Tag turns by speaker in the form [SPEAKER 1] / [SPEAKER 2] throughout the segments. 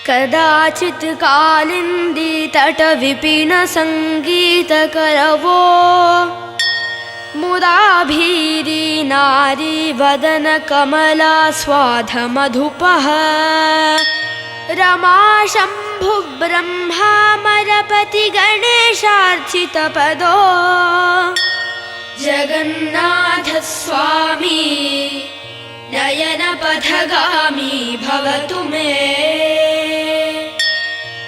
[SPEAKER 1] कदाचित् कालिन्दी तटविपिन सङ्गीतकरवो मुदाभीरी नारी वदन कमला स्वाधमधुपः रमा शम्भु ब्रह्मामरपति गणेशार्चितपदो जगन्नाथ स्वामी नयनपथगामी भवतु मे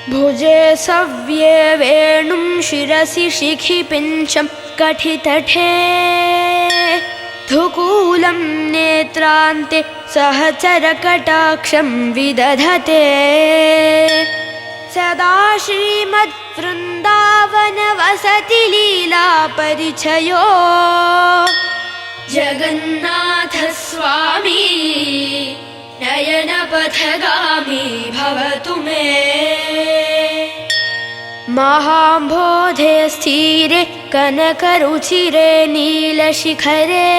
[SPEAKER 1] भुजे सव्ये वेणुं शिरसि शिखि पिञ्चं कठितठे धुकूलं नेत्रान्ते सहचरकटाक्षं विदधते सदा श्रीमद्वृन्दावनवसति लीलापरिचयो जगन्नाथ स्वामी नयनपथगामी भवतु मे महाम्भोधे स्थिरे कनकरुचिरे नीलशिखरे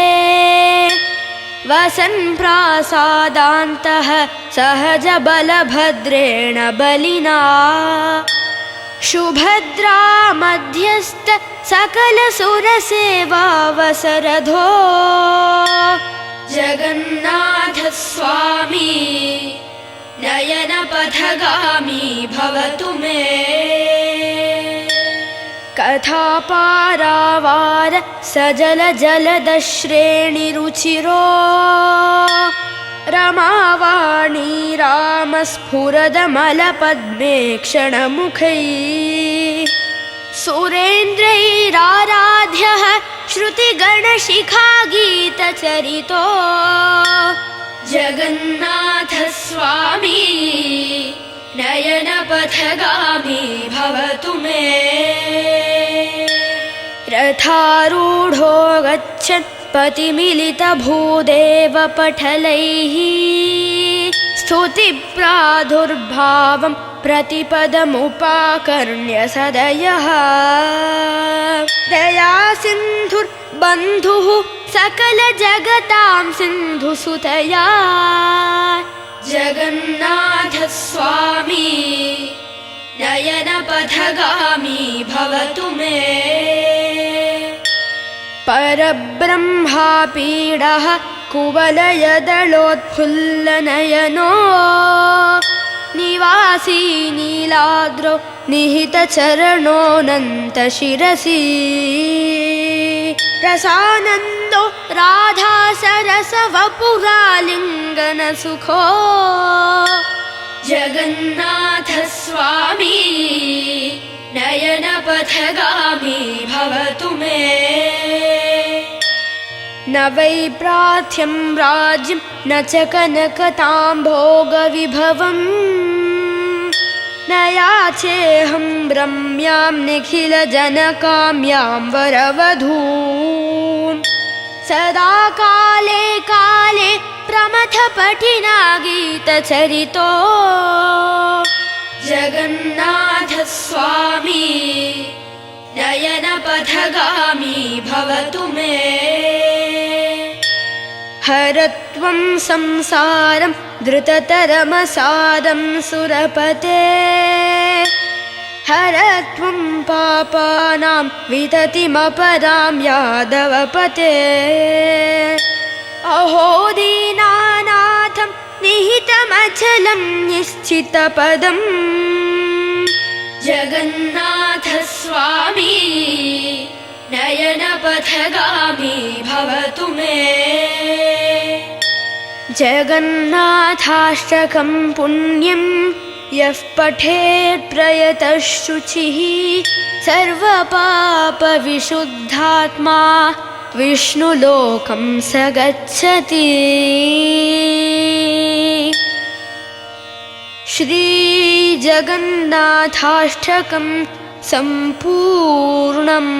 [SPEAKER 1] वसन् प्रासादान्तः सहजबलभद्रेण बलिना शुभद्रा मध्यस्थ सकलसुरसेवावसरधो जगन्नाथ स्वामी नयनपथगामी भवतु मे कथापारावार सजलजलदश्रेणिरुचिरो रमावाणी रामस्फुरदमलपद्मे क्षणमुखैः सुरेन्द्रैराराध्यः श्रुतिगणशिखागीतचरितो जगन्नाथ स्वामी नयनपथगामी भवतु मे रथारूढो गच्छन् पतिमिलितभूदेवपटलैः स्तुतिप्रादुर्भावं प्रतिपदमुपाकर्ण्य सदयः दयासिन्धुर्बन्धुः सकलजगतां सिन्धुसुतया जगन्नाथ स्वामी नयनपथगामी भवतु मे परब्रह्मापीडः कुवलयदलोत्फुल्लनयनो निवासी नीलाद्रौ निहितचरणोऽनन्तशिरसि रसानन्दो राधासरसवपुरालिङ्गनसुखो जगन्नाथ स्वामी नयनपथगामी भवतु मे न वै प्रार्थ्यं राज्यं न च कनकताम्भोगविभवम् न याचेऽहं रम्यां निखिलजनकाम्यां वरवधूं सदा काले काले प्रमथपठिना गीतचरितो जगन्नाथ स्वामी नयनपथगामी भवतु मे हरत्वं संसारं धृततरमसादं सुरपते हरत्वं पापानां विततिमपरां यादवपते अहो दीनानाथं निहितमचलं निश्चितपदम् जगन्नाथ स्वामी नयनपथगामी भवतु मे जगन्नाथाष्टकं पुण्यं यः पठेत् प्रयतः शुचिः सर्वपापविशुद्धात्मा विष्णुलोकं स गच्छति श्रीजगन्नाथाष्टकं सम्पूर्णम्।